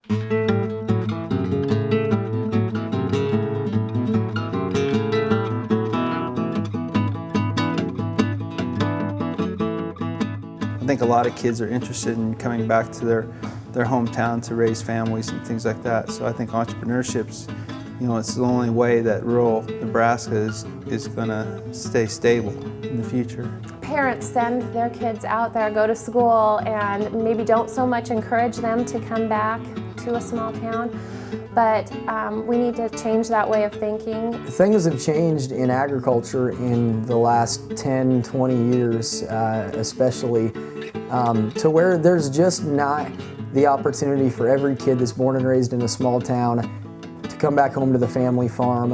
I think a lot of kids are interested in coming back to their hometown to raise families and things like that. So I think entrepreneurship's, it's the only way that rural Nebraska is going to stay stable in the future. Parents send their kids out there, go to school, and maybe don't so much encourage them to come back to a small town. But we need to change that way of thinking. Things have changed in agriculture in the last 10, 20 years, especially, to where there's just not the opportunity for every kid that's born and raised in a small town to come back home to the family farm.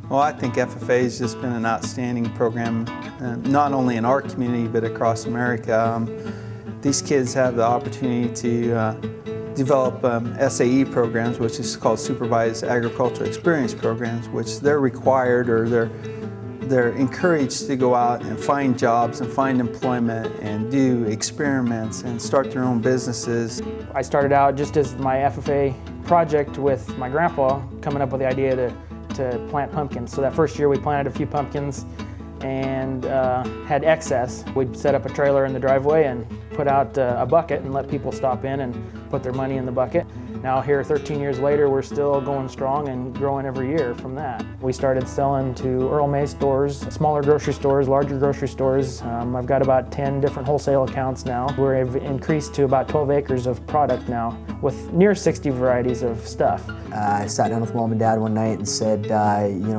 Well, I think FFA has just been an outstanding program, not only in our community but across America. These kids have the opportunity to develop SAE programs, which is called Supervised Agricultural Experience Programs, which they're required or they're encouraged to go out and find jobs and find employment and do experiments and start their own businesses. I started out just as my FFA project with my grandpa, coming up with the idea to plant pumpkins. So that first year we planted a few pumpkins and had excess. We'd set up a trailer in the driveway and put out a bucket and let people stop in and put their money in the bucket. Now here 13 years later, we're still going strong and growing every year from that. We started selling to Earl May stores, smaller grocery stores, larger grocery stores. I've got about 10 different wholesale accounts now. We've increased to about 12 acres of product now with near 60 varieties of stuff. I sat down with Mom and Dad one night and said,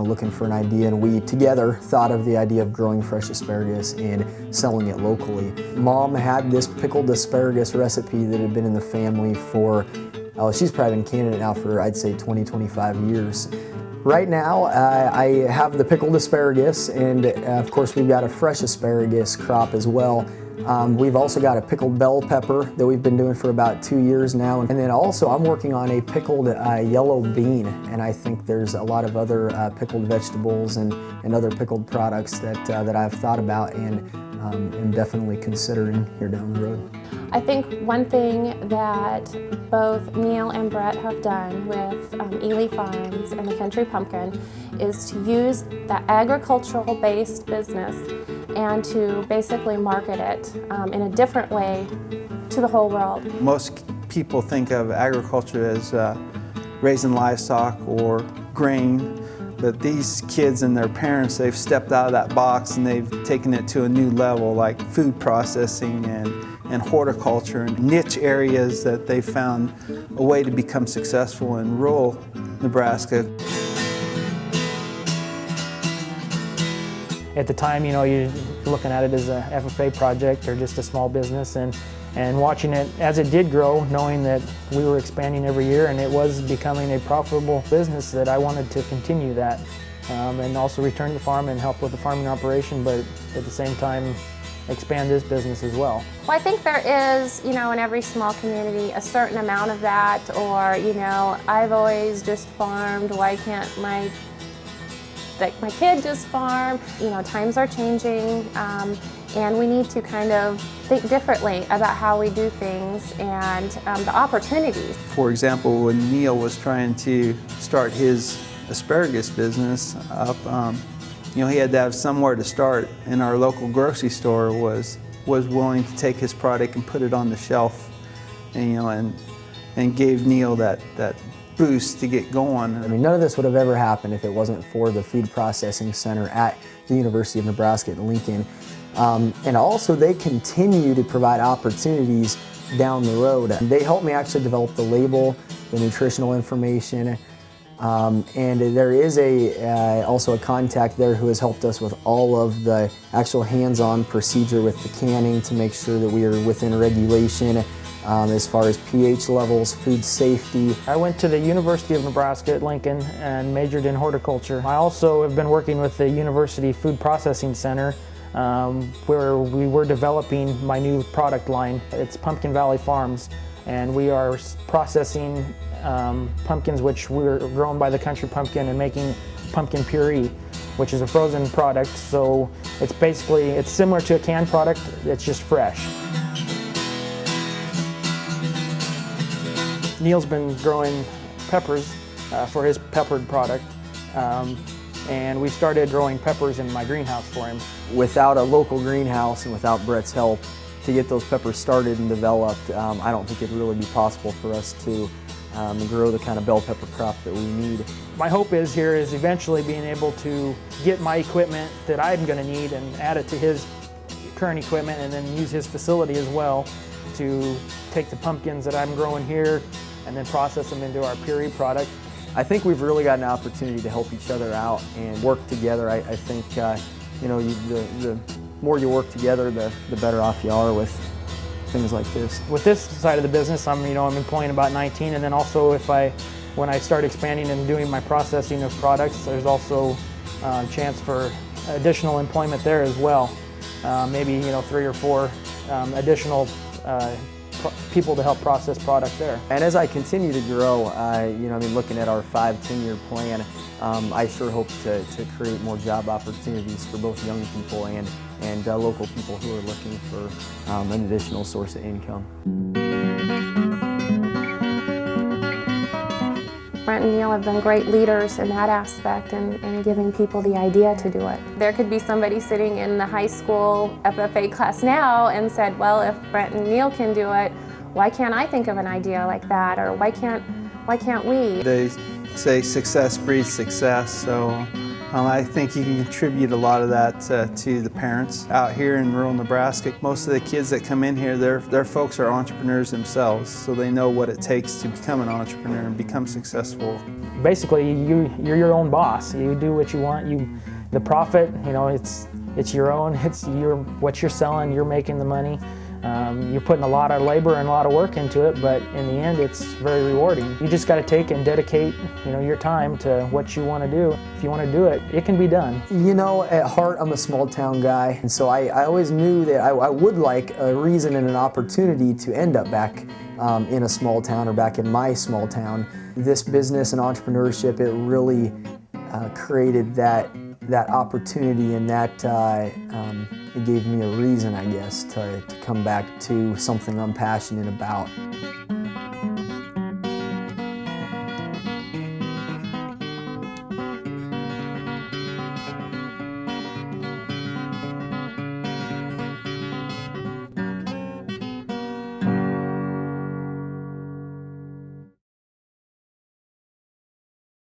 looking for an idea, and we together thought of the idea of growing fresh asparagus and selling it locally. Mom had this pickled asparagus recipe that had been in the family for, she's probably been canning it now for, I'd say, 20, 25 years. Right now, I have the pickled asparagus, and of course we've got a fresh asparagus crop as well. We've also got a pickled bell pepper that we've been doing for about 2 years now. And then also I'm working on a pickled yellow bean, and I think there's a lot of other pickled vegetables and other pickled products that I've thought about and am definitely considering here down the road. I think one thing that both Neil and Brett have done with Ely Farms and the Country Pumpkin is to use that agricultural-based business and to basically market it in a different way to the whole world. Most people think of agriculture as raising livestock or grain, but these kids and their parents, they've stepped out of that box and they've taken it to a new level, like food processing and horticulture, and niche areas that they found a way to become successful in rural Nebraska. At the time, you're looking at it as a FFA project or just a small business, and watching it as it did grow, knowing that we were expanding every year and it was becoming a profitable business, that I wanted to continue that and also return to the farm and help with the farming operation, but at the same time expand this business as well. Well, I think there is, in every small community, a certain amount of that, or, I've always just farmed, why can't my kid just farm? Times are changing, and we need to kind of think differently about how we do things and the opportunities. For example, when Neil was trying to start his asparagus business up, he had to have somewhere to start, and our local grocery store was willing to take his product and put it on the shelf, and gave Neil that boost to get going. I mean, none of this would have ever happened if it wasn't for the Food Processing Center at the University of Nebraska at Lincoln. And also they continue to provide opportunities down the road. They helped me actually develop the label, the nutritional information, and there is also a contact there who has helped us with all of the actual hands-on procedure with the canning to make sure that we are within regulation as far as pH levels, food safety. I went to the University of Nebraska at Lincoln and majored in horticulture. I also have been working with the University Food Processing Center where we were developing my new product line. It's Pumpkin Valley Farms, and we are processing pumpkins which were grown by the Country Pumpkin and making pumpkin puree, which is a frozen product. So it's similar to a canned product, it's just fresh. Neil's been growing peppers for his peppered product, and we started growing peppers in my greenhouse for him. Without a local greenhouse and without Brett's help to get those peppers started and developed, I don't think it'd really be possible for us to grow the kind of bell pepper crop that we need. My hope is eventually being able to get my equipment that I'm going to need and add it to his current equipment, and then use his facility as well to take the pumpkins that I'm growing here and then process them into our puree product. I think we've really got an opportunity to help each other out and work together. I think the more you work together, the better off you are with things like this. With this side of the business, I'm employing about 19, and then also when I start expanding and doing my processing of products, there's also chance for additional employment there as well. Maybe 3 or 4 additional people to help process product there. And as I continue to grow, looking at our 5-10-year plan, I sure hope to create more job opportunities for both young people and local people who are looking for an additional source of income. Brent and Neil have been great leaders in that aspect and giving people the idea to do it. There could be somebody sitting in the high school FFA class now and said, well, if Brent and Neil can do it, why can't I think of an idea like that? Or why can't we? They say success breeds success, so I think you can contribute a lot of that to the parents out here in rural Nebraska. Most of the kids that come in here, their folks are entrepreneurs themselves, so they know what it takes to become an entrepreneur and become successful. Basically, you're your own boss. You do what you want. The profit, it's your own. It's what you're selling. You're making the money. You're putting a lot of labor and a lot of work into it, but in the end, it's very rewarding. You just got to take and dedicate, your time to what you want to do. If you want to do it, it can be done. At heart, I'm a small town guy, and so I always knew that I would like a reason and an opportunity to end up back in a small town or back in my small town. This business and entrepreneurship, it really created that opportunity, and that it gave me a reason, I guess, to come back to something I'm passionate about.